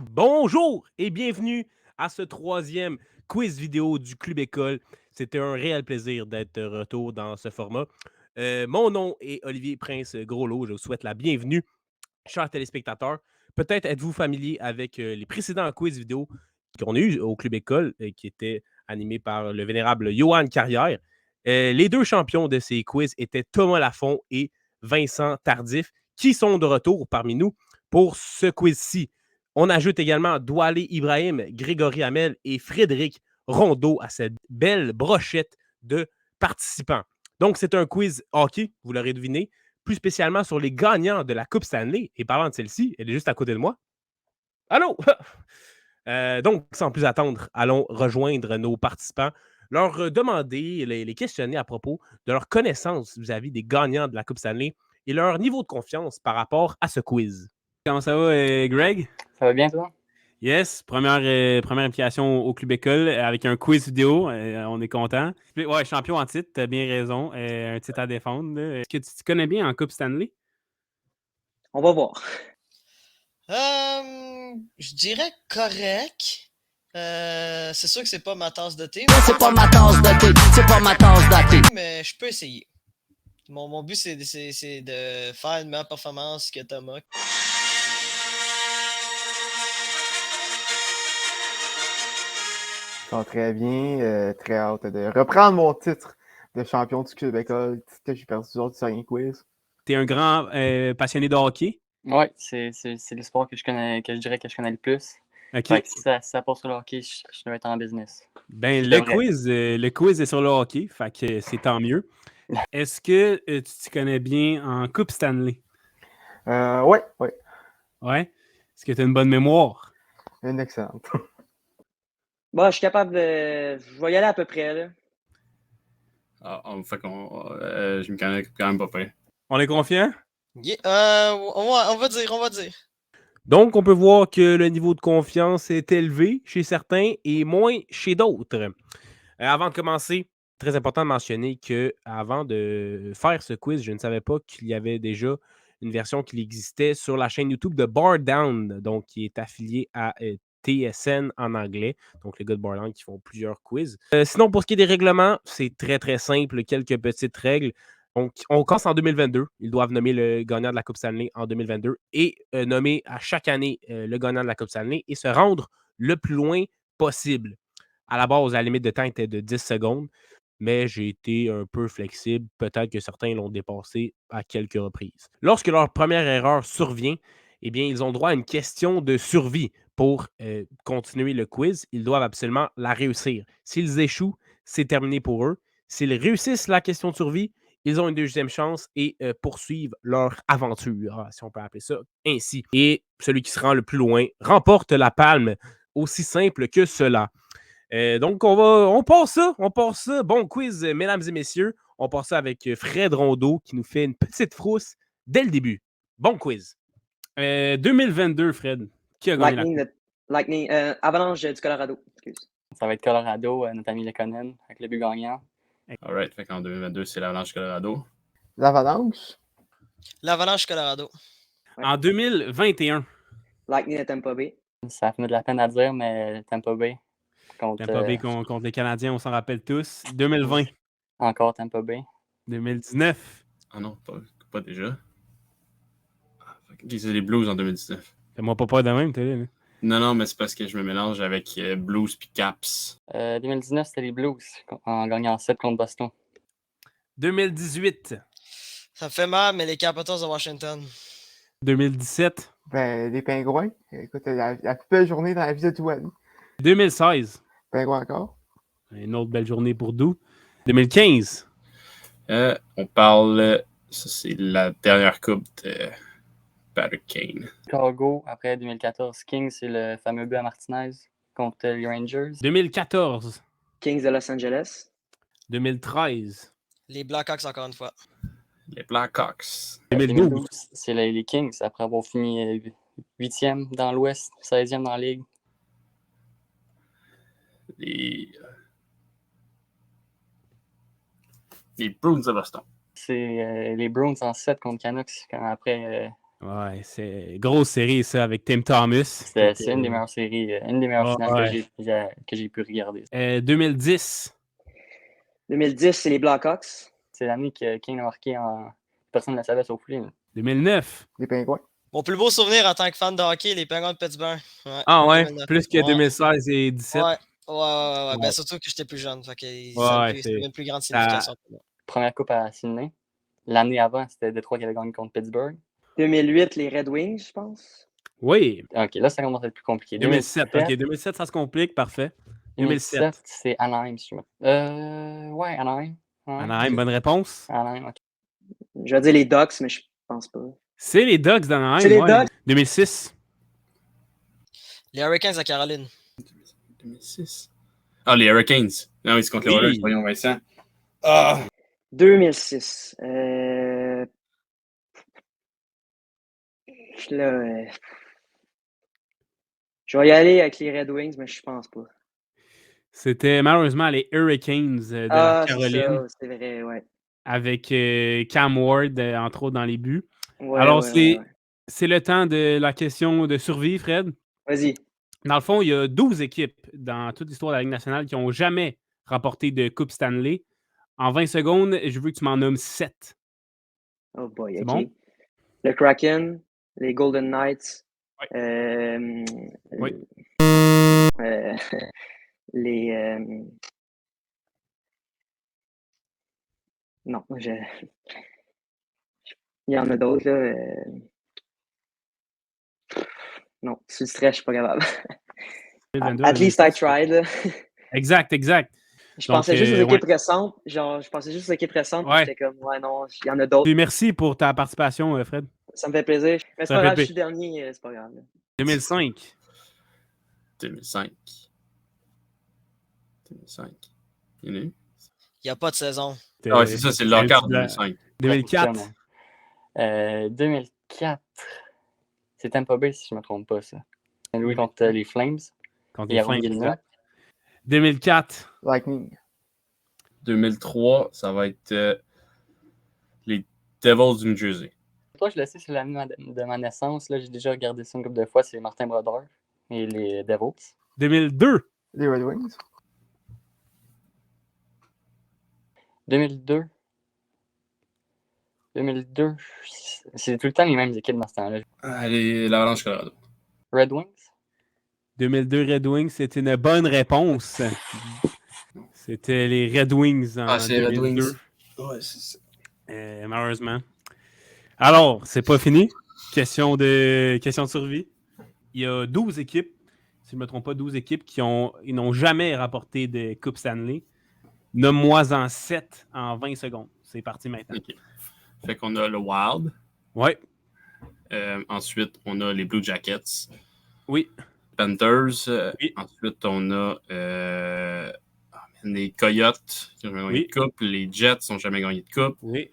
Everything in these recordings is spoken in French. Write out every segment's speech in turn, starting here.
Bonjour et bienvenue à ce troisième quiz vidéo du Club École. C'était un réel plaisir d'être de retour dans ce format. Mon nom est Olivier Prince-Groslot. Je vous souhaite la bienvenue, chers téléspectateurs. Peut-être êtes-vous familier avec les précédents quiz vidéo qu'on a eu au Club École, qui étaient animés par le vénérable Johan Carrière. Les deux champions de ces quiz étaient Thomas Lafont et Vincent Tardif, qui sont de retour parmi nous pour ce quiz-ci. On ajoute également Doualé Ibrahim, Grégory Hamel et Frédéric Rondeau à cette belle brochette de participants. Donc, c'est un quiz hockey, vous l'aurez deviné, plus spécialement sur les gagnants de la Coupe Stanley. Et parlant de celle-ci, elle est juste à côté de moi. Allô? Donc, sans plus attendre, allons rejoindre nos participants, leur demander, les questionner à propos de leur connaissance vis-à-vis des gagnants de la Coupe Stanley et leur niveau de confiance par rapport à ce quiz. Comment ça va, Greg? Ça va bien, toi? Yes, première implication au Club École avec un quiz vidéo. On est content. Ouais, champion en titre, t'as bien raison. Un titre à défendre. Est-ce que tu te connais bien en Coupe Stanley? On va voir. Je dirais correct. C'est sûr que c'est pas ma tasse de thé. C'est pas ma tasse de thé, c'est pas ma tasse de thé. Mais je peux essayer. Mon but, c'est de faire une meilleure performance que Thomas. Je sens très bien, très hâte de reprendre mon titre de champion du Club École que j'ai perdu lors du dernier quiz. T'es un grand passionné de hockey? Oui, c'est le sport que je connais, que je dirais que je connais le plus. OK. Fait que si ça passe sur le hockey, je dois être en business. Ben, le quiz est sur le hockey, fait que c'est tant mieux. Est-ce que tu t'y connais bien en Coupe Stanley? Oui. Ouais? Est-ce que tu as une bonne mémoire? Une excellente. Bon, je suis capable de. Je vais y aller à peu près, là. Fait qu'on. Je me connais quand même pas près. On est confiant? Yeah, on va dire. Donc, on peut voir que le niveau de confiance est élevé chez certains et moins chez d'autres. Avant de commencer, très important de mentionner qu'avant de faire ce quiz, je ne savais pas qu'il y avait déjà une version qui existait sur la chaîne YouTube de Bar Down, donc qui est affiliée à TSN en anglais, donc les gars de Bar Down qui font plusieurs quiz. Sinon, pour ce qui est des règlements, c'est très très simple, quelques petites règles. Donc, on commence en 2022. Ils doivent nommer le gagnant de la Coupe Stanley en 2022 et nommer à chaque année le gagnant de la Coupe Stanley et se rendre le plus loin possible. À la base, la limite de temps était de 10 secondes, mais j'ai été un peu flexible. Peut-être que certains l'ont dépassé à quelques reprises. Lorsque leur première erreur survient, eh bien, ils ont droit à une question de survie pour continuer le quiz. Ils doivent absolument la réussir. S'ils échouent, c'est terminé pour eux. S'ils réussissent la question de survie, ils ont une deuxième chance et poursuivent leur aventure, si on peut appeler ça ainsi. Et celui qui se rend le plus loin remporte la palme. Aussi simple que cela. Donc, on part ça. Bon quiz, mesdames et messieurs. On part ça avec Fred Rondeau qui nous fait une petite frousse dès le début. Bon quiz. 2022, Fred. Qui a gagné Lightning, Avalanche du Colorado. Excuse. Ça va être Colorado, notre ami Lekonen, avec le but gagnant. Alright, fait qu'en 2022, c'est l'Avalanche Colorado. L'Avalanche? L'Avalanche Colorado. Ouais. En 2021. Lightning de Tampa Bay. Ça fait de la peine à dire, mais Tampa Bay. Tampa Bay contre les Canadiens, on s'en rappelle tous. 2020. Encore Tampa Bay. 2019. Ah non, pas déjà. C'est les Blues en 2019. Fais-moi pas peur de même, t'es là. Non, mais c'est parce que je me mélange avec Blues puis Caps. 2019, c'était les Blues en gagnant 7 contre Boston. 2018. Ça me fait mal, mais les Capitals de Washington. 2017. Ben, les Pingouins. Écoute, la plus belle journée dans la vie de Douane. 2016. Pingouins encore. Une autre belle journée pour Doux. 2015. On parle... Ça, c'est la dernière coupe de Patrick Kane. Chicago, après 2014. Kings, c'est le fameux but à Martinez contre les Rangers. 2014. Kings de Los Angeles. 2013. Les Blackhawks, encore une fois. Les Blackhawks. 2012. C'est les Kings, après avoir fini 8e dans l'Ouest, 16e dans la Ligue. Les Bruins de Boston. C'est les Bruins en 7 contre Canucks. Après, Ouais, c'est grosse série, ça, avec Tim Thomas. c'est une des meilleures séries, une des meilleures finales ouais. que j'ai pu regarder. 2010. 2010, c'est les Blackhawks. C'est l'année que Kane a marqué personne ne le savait sauf lui. 2009. Les Pingouins. Mon plus beau souvenir en tant que fan de hockey, les Penguins de Pittsburgh. Ouais, Ah ouais, 2009. plus que 2016 et 2017. Ouais. Ben, surtout que j'étais plus jeune. Fait que c'est une plus grande ça- signification pour moi. Première coupe à Sydney. L'année avant, c'était Détroit qui avait gagné contre Pittsburgh. 2008, les Red Wings, je pense. Oui. OK, là, ça commence à être plus compliqué. 2007. OK, 2007, ça se complique. Parfait. 2007. C'est Anaheim, si je me... ouais, Anaheim. Anaheim, bonne réponse. Anaheim, OK. Je vais dire les Ducks, mais je pense pas. C'est les Ducks d'Anaheim. C'est les Ducks? 2006. Les Hurricanes à Caroline. 2006. Ah, les Hurricanes. Non, ils se contre les Oilers, voyons, Vincent. 2006. Je vais y aller avec les Red Wings, mais je pense pas. C'était malheureusement les Hurricanes de la Caroline. C'est vrai, ouais. Avec Cam Ward, entre autres, dans les buts. Ouais, Alors, ouais. c'est le temps de la question de survie, Fred. Vas-y. Dans le fond, il y a 12 équipes dans toute l'histoire de la Ligue nationale qui n'ont jamais remporté de Coupe Stanley. En 20 secondes, je veux que tu m'en nommes 7. Oh boy, C'est OK. bon? Le Kraken, les Golden Knights. Oui. Les... Non, il y en a d'autres, là. Non, sur le stress, je suis pas capable. 2022, At least I tried, là. Exact. Je Donc, pensais juste aux équipes ouais. récentes. Genre, je pensais juste aux équipes récentes. Ouais. J'étais comme, ouais, non, il y en a d'autres. Puis merci pour ta participation, Fred. Ça me fait plaisir. Mais c'est Ça pas fait grave, je plaisir. suis dernier, c'est pas grave. 2005. 2005. Il y en a eu? Il n'y a pas de saison. Ah, c'est ça, c'est le lockout 2005. 2004. 2004. C'est Tampa Bay, si je ne me trompe pas, ça. Louis contre les Flames. Contre Et les avant Flames. Guillemot. 2004. Lightning. 2003, ça va être les Devils du New Jersey. Toi, je le sais, c'est l'année de ma naissance. Là, j'ai déjà regardé ça une couple de fois. C'est Martin Brodeur et les Devils. 2002. Les Red Wings. 2002. C'est tout le temps les mêmes équipes dans ce temps-là. Allez, l'Avalanche Colorado. Red Wings. 2002 Red Wings, c'était une bonne réponse. C'était les Red Wings en c'est les Red 2002. Wings. Ouais, c'est ça. Malheureusement. Alors, c'est pas fini. Question de survie. Il y a 12 équipes, si je ne me trompe pas, 12 équipes qui n'ont jamais rapporté de Coupe Stanley. Nomme-moi-en 7 en 20 secondes. C'est parti maintenant. Okay. Fait qu'on a le Wild. Oui. Ensuite, on a les Blue Jackets. Oui. Panthers. Oui. Ensuite, on a les Coyotes qui n'ont jamais gagné de coupe. Les Jets n'ont jamais gagné de coupe. Oui.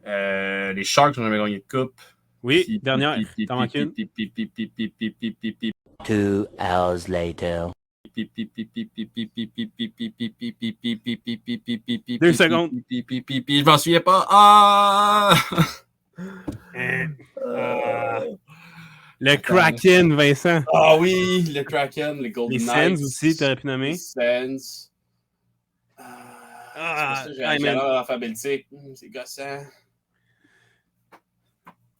Les Sharks n'ont jamais gagné de coupe. Oui, dernière. T'en manques une. 2 hours later. 2 secondes. Je m'en souviens pas. Ah! Le Kraken, Vincent. Ah oui, le Kraken, les Golden Les Knights. Sens aussi, t'aurais pu nommer. Les Sens. J'ai l'heure alphabétique. C'est gossant.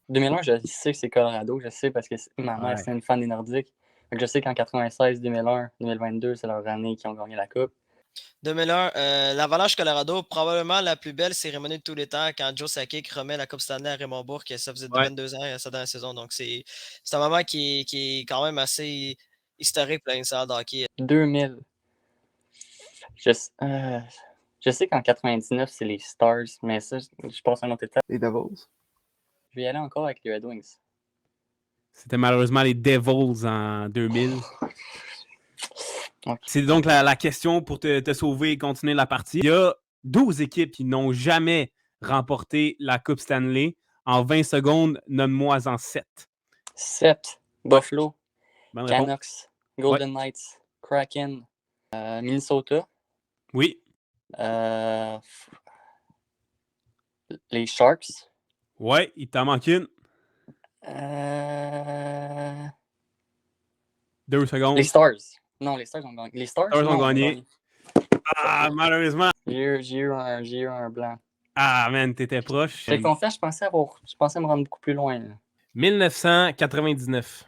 2001, je sais que c'est Colorado. Je sais parce que ma mère, c'est une fan des Nordiques. Donc, je sais qu'en 96, 2001, 2022, c'est leur année qu'ils ont gagné la Coupe. 2001, l'Avalanche Colorado, probablement la plus belle cérémonie de tous les temps quand Joe Sakic remet la Coupe Stanley à Raymond Bourque. Ça faisait 22 ans ça dans la saison. Donc, c'est un moment qui est quand même assez historique pour la salle de hockey. 2000. Je sais qu'en 99, c'est les Stars, mais ça, je pense à un autre étape. Les Devils. Je vais y aller encore avec les Red Wings. C'était malheureusement les Devils en 2000. Okay. C'est donc la question pour te sauver et continuer la partie. Il y a 12 équipes qui n'ont jamais remporté la Coupe Stanley. En 20 secondes, nomme-moi-en 7. 7. Buffalo, Bonne réponse. Canucks, Golden Knights, Kraken, Minnesota, Oui. les Sharks. Ouais, il t'en manque une. 2 secondes. Les Stars. Non, les Stars ont gagné. Les Stars, Stars ont non, gagné. Ah, malheureusement. J'ai eu un blanc. Ah, man, t'étais proche. J'étais confiant, je pensais me rendre beaucoup plus loin. Là. 1999.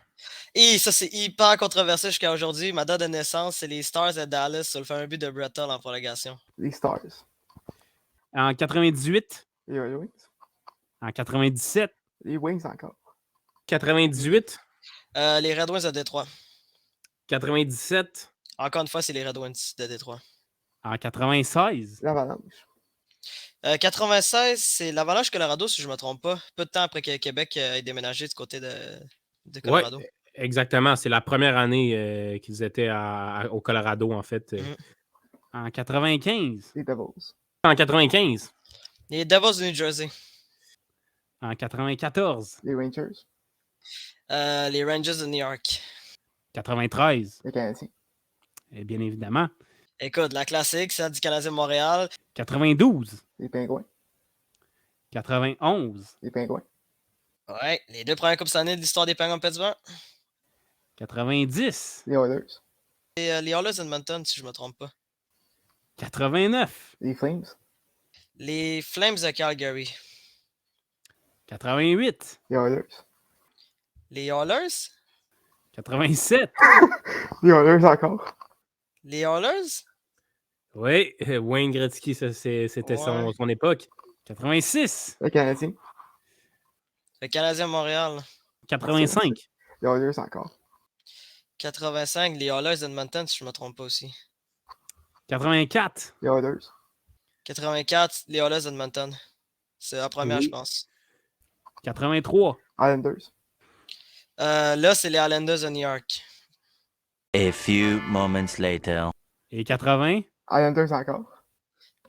Et ça, c'est hyper controversé jusqu'à aujourd'hui. Ma date de naissance, c'est les Stars de Dallas sur le fameux but de Brett Hull en prolongation. Les Stars. En 98. Les Wings. En 97. Les Wings encore. 98. Les Red Wings de Détroit. 97. Encore une fois, c'est les Red Wings de Détroit. En 96. L'Avalanche. 96, c'est l'Avalanche Colorado, si je ne me trompe pas. Peu de temps après que Québec ait déménagé du côté de Colorado. Ouais, exactement. C'est la première année qu'ils étaient au Colorado, en fait. En 95. Les Devils. En 95. Les Devils de New Jersey. En 94. Les Rangers. Les Rangers de New York. 93. Les Canadiens. Et bien évidemment. Écoute, la classique, celle du Canadien de Montréal. 92. Les Pingouins. 91. Les Pingouins. Ouais, les deux premières Coupes Stanley de l'histoire des Penguins de Pittsburgh. 90. Les Oilers. Et les Oilers d'Edmonton, si je ne me trompe pas. 89. Les Flames. Les Flames de Calgary. 88. Les Oilers. Les Oilers. 87. Les Oilers encore. Les Oilers. Oui, Wayne Gretzky, c'était son époque. 86. Les Canadiens. Le Canadien de Montréal. 85. Les Oilers encore. 85. Les Oilers d'Edmonton, si je ne me trompe pas aussi. 84. Les Oilers. 84. Les Oilers d'Edmonton. C'est la première, Oui. je pense. 83. Islanders. Là, c'est les Islanders de New York. A few moments later. Et 80. Islanders encore.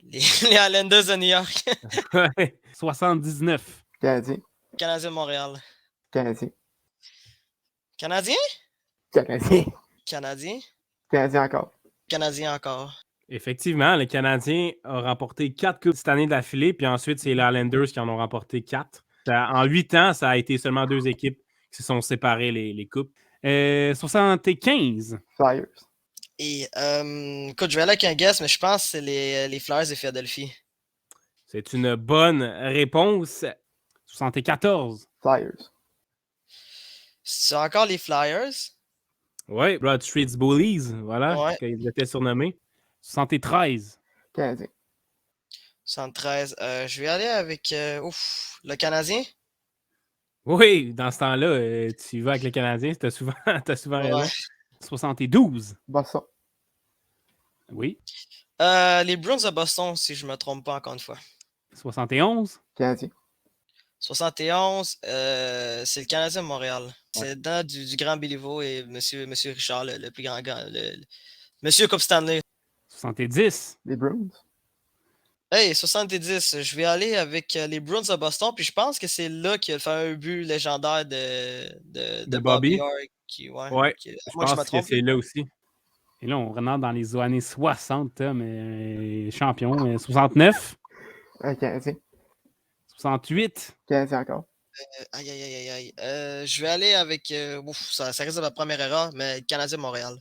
Les Islanders de New York. 79. Canadiens. Canadien de Montréal. Canadiens. Canadien? Canadiens. Canadien? Canadiens encore. Canadien encore. Effectivement, le Canadien a remporté 4 coupes cette année d'affilée, puis ensuite, c'est les Islanders qui en ont remporté 4. En 8 ans, ça a été seulement 2 équipes qui se sont séparées les coupes. 75. Flyers. Et, écoute, je vais aller avec un guess, mais je pense que c'est les Flyers de Philadelphie. C'est une bonne réponse. 74. Flyers. C'est encore les Flyers? Oui, Broad Street's Bullies, voilà, Ouais. qu'ils étaient surnommés. 73. Canadiens. 73. Je vais aller avec le Canadien. Oui, dans ce temps-là, tu vas avec le Canadien, t'as souvent raison. Ouais. 72. Boston. Oui. Les Bruins de Boston, si je ne me trompe pas encore une fois. 71. Canadiens. 71, c'est le Canadien de Montréal. C'est dans du grand Béliveau et Monsieur Richard, le plus grand gars. Monsieur Coupe Stanley. 70. Les Bruins. Hey, 70, je vais aller avec les Bruins de Boston, puis je pense que c'est là qu'il a fait un but légendaire de Bobby. Orr. Ouais, je je pense que c'est là aussi. Et là, on rentre dans les années 60, mais champion. 69. Canadiens. 68. Canadiens encore. Aïe. Je vais aller avec. Ça reste ma première erreur, mais Canadien de Montréal.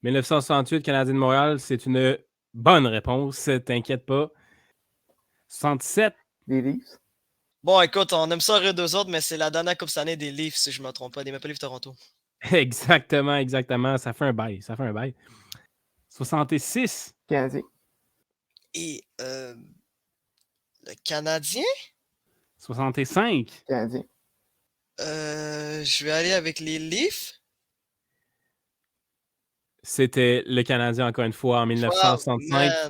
1968, Canadien de Montréal, c'est une bonne réponse, t'inquiète pas. 67. Les Leafs. Bon, écoute, on aime ça rire d'eux autres, mais c'est la dernière Coupe Stanley des Leafs, si je ne me trompe pas, des Maple Leafs Toronto. Exactement. Ça fait un bail. 66. Canadiens. Et le Canadien? 65. Canadiens. Je vais aller avec les Leafs. C'était le Canadien, encore une fois, en 1965. Oh,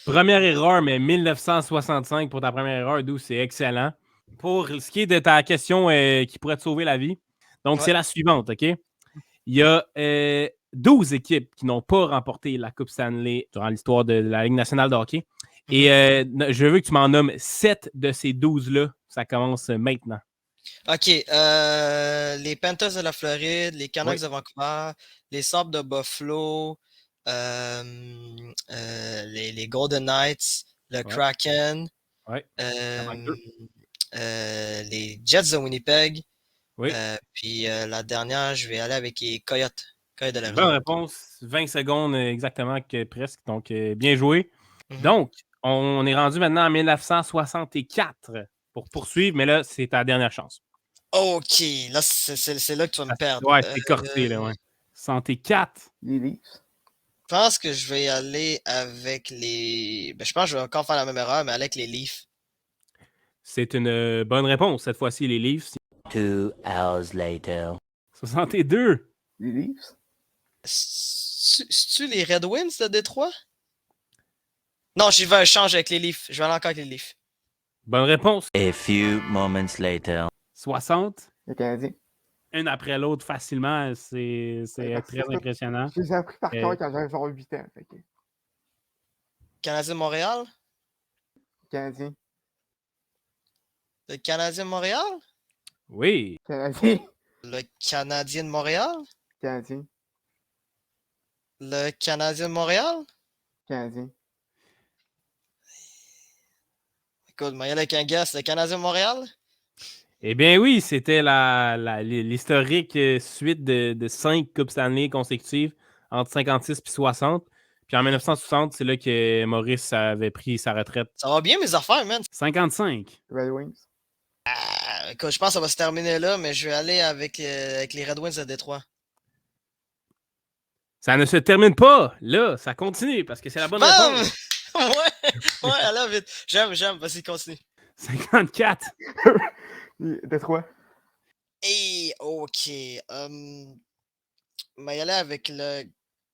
Première erreur, mais 1965 pour ta première erreur, d'où c'est excellent. Pour ce qui est de ta question qui pourrait te sauver la vie, donc c'est la suivante, OK? Il y a 12 équipes qui n'ont pas remporté la Coupe Stanley durant l'histoire de la Ligue nationale de hockey. Et je veux que tu m'en nommes 7 de ces 12-là. Ça commence maintenant. OK. Les Panthers de la Floride, les Canucks Oui. de Vancouver, les Sabres de Buffalo, les Golden Knights, le Ouais. Kraken, Ouais. manque deux. les Jets de Winnipeg. Oui. Puis la dernière, je vais aller avec les Coyotes. Coyotes de Bonne l'Arizona. réponse. 20 secondes exactement que presque. Donc, bien joué. Mhm. Donc, on est rendu maintenant en 1964 pour poursuivre, mais là, c'est ta dernière chance. OK. Là, c'est là que tu vas me perdre. Ouais, c'est corsé, là, ouais. 64. Les Leafs. Je pense que je vais y aller avec les. Ben, je pense que je vais encore faire la même erreur, mais avec les Leafs. C'est une bonne réponse. Cette fois-ci, les Leafs. 2 hours later. 62. Les Leafs. C'est-tu les Red Wings de Détroit? Non, j'y vais, je change avec les Leafs. Je vais aller encore avec les Leafs. Bonne réponse. A few moments later. 60. Les Canadiens. Une après l'autre facilement. C'est Parce très que impressionnant. Je les ai appris par cœur Euh, quand j'avais genre 8 ans. Fait que, Canadien de Montréal? Canadiens. Le Canadien de Montréal? Oui. Canadiens. Le Canadien de Montréal? Canadiens. Le Canadien de Montréal? Canadiens. Écoute, mais il y a avec un gars, c'est le Canadien de Montréal? Eh bien oui, c'était l'historique suite de 5 Coupes Stanley consécutives entre 56 et 60. Puis en 1960, c'est là que Maurice avait pris sa retraite. Ça va bien mes affaires, man. 55. Red Wings. Écoute, je pense que ça va se terminer là, mais je vais aller avec les Red Wings de Détroit. Ça ne se termine pas. Là, ça continue parce que c'est la bonne Bam! réponse. ouais, allez vite. J'aime, vas-y, continue. 54. Détroit. Et ok. Mais y aller avec le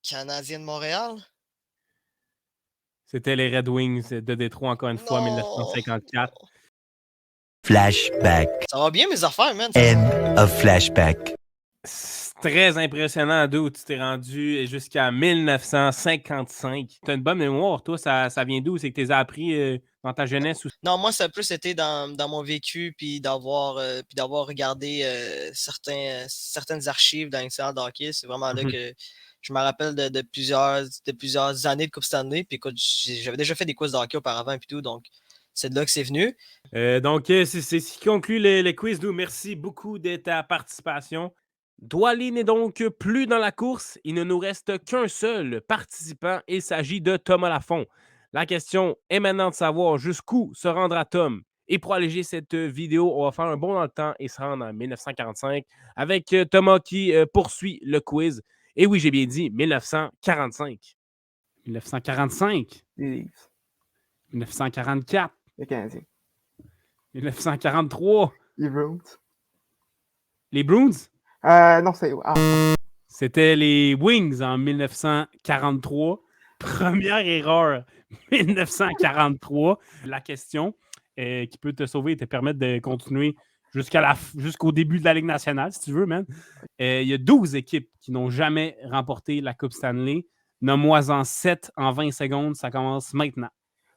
Canadien de Montréal? C'était les Red Wings de Détroit, encore une fois, Non. 1954. Flashback. Ça va bien mes affaires, man. End of flashback. C'est très impressionnant d'où tu t'es rendu jusqu'à 1955. Tu as une bonne mémoire, toi. Ça vient d'où? C'est que tu les as appris dans ta jeunesse? Non, moi, ça a plus été dans mon vécu, puis d'avoir regardé certaines archives dans l'histoire de hockey. C'est vraiment là que je me rappelle de plusieurs années de Coupe Stanley. Puis écoute, j'avais déjà fait des quiz de hockey auparavant et tout, donc c'est de là que c'est venu. Donc, c'est ce qui conclut le quiz d'où. Merci beaucoup de ta participation. Douali n'est donc plus dans la course. Il ne nous reste qu'un seul participant. Il s'agit de Thomas Lafont. La question est maintenant de savoir jusqu'où se rendra Tom. Et pour alléger cette vidéo, on va faire un bond dans le temps et se rendre en 1945 avec Thomas qui poursuit le quiz. Et oui, j'ai bien dit 1945. 1945. Les Leafs. 1944. Les Canadiens. 1943. Les Bruins. Les Bruins. Non, c'est. C'était les Wings en 1943. Première erreur, 1943. La question qui peut te sauver et te permettre de continuer jusqu'au début de la Ligue nationale, si tu veux, man. Il y a 12 équipes qui n'ont jamais remporté la Coupe Stanley. Nomme-moi-en 7 en 20 secondes. Ça commence maintenant.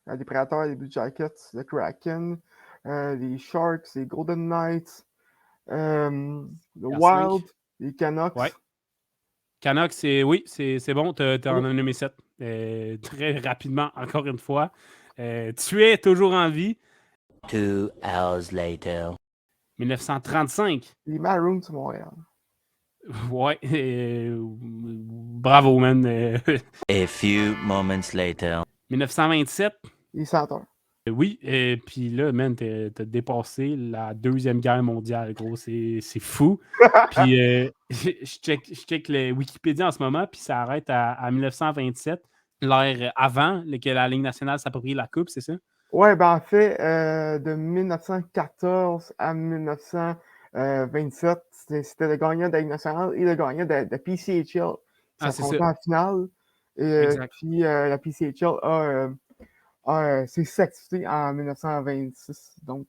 Les Prédateurs, les Blue Jackets, le Kraken, les Sharks, les Golden Knights, le Wild, les Canucks. Ouais. Canucks, c'est bon, tu en as nommé 7. Très rapidement, encore une fois. Tu es toujours en vie. 2 hours later. 1935. Les Maroons de Montréal. Ouais. Bravo, man. A few moments later. 1927. Les Senateurs. Oui, et puis là, man, t'as dépassé la Deuxième Guerre mondiale, gros. C'est fou. Puis je check le Wikipédia en ce moment, puis ça arrête à 1927, l'ère avant que la Ligue nationale s'approprie la Coupe, c'est ça? Ouais, ben en fait, de 1914 à 1927, c'était le gagnant de la Ligue nationale et le gagnant de la PCHL. Ah, c'est ça. En finale. Puis la PCHL s'est certifiée en 1926. Donc,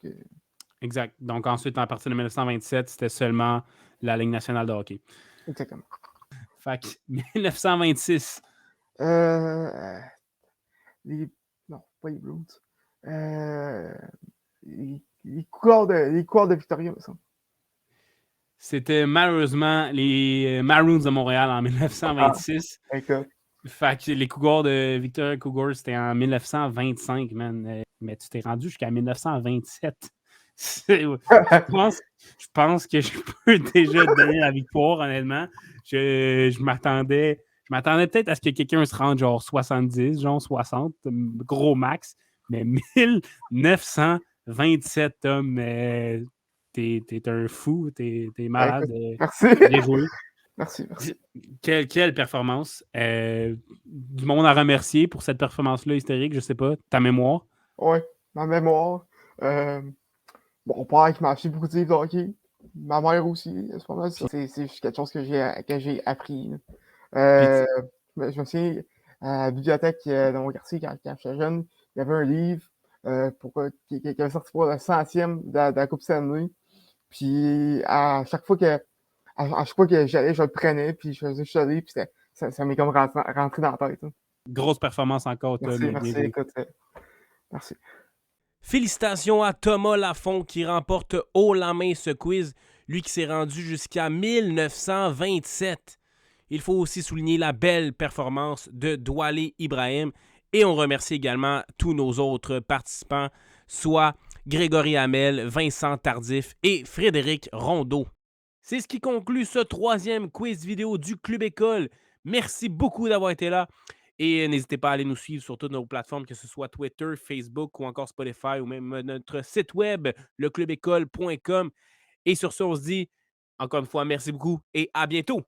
Exact. Donc ensuite, à partir de 1927, c'était seulement la Ligue nationale de hockey. exactement. Fait que 1926. Non, pas les Bruins. Les coureurs de Victoria, ça. C'était malheureusement les Maroons de Montréal en 1926. Écoute, Fait que les Cougars de Victoria Cougars, c'était en 1925, man. Mais tu t'es rendu jusqu'à 1927. Je pense que je peux déjà te donner la victoire, honnêtement. Je m'attendais peut-être à ce que quelqu'un se rende genre 70, genre 60, gros max. Mais 1927, Tom, t'es un fou, t'es malade. merci. Bien joué. Merci. Quelle performance. Du monde à remercier pour cette performance-là historique, je sais pas, ta mémoire. Ouais, ma mémoire. Mon père qui m'a acheté beaucoup de livres de hockey. Ma mère aussi, c'est pas mal ça. C'est juste quelque chose que j'ai appris. Je me souviens, à la bibliothèque de mon quartier, quand j'étais jeune, il y avait un livre qui avait sorti pour le 100e de la Coupe Stanley. Puis à chaque fois que j'allais, je le prenais, puis je faisais chialer, puis ça m'est comme rentré dans la tête. Hein. Grosse performance encore, Tom. Merci, écoute. Merci. Félicitations à Thomas Lafont qui remporte haut la main ce quiz, lui qui s'est rendu jusqu'à 1927. Il faut aussi souligner la belle performance de Douale Ibrahim et on remercie également tous nos autres participants, soit Grégory Hamel, Vincent Tardif et Frédéric Rondeau. C'est ce qui conclut ce 3e quiz vidéo du Club École. Merci beaucoup d'avoir été là. Et n'hésitez pas à aller nous suivre sur toutes nos plateformes, que ce soit Twitter, Facebook ou encore Spotify ou même notre site web, leclubécole.com. Et sur ce, on se dit encore une fois, merci beaucoup et à bientôt.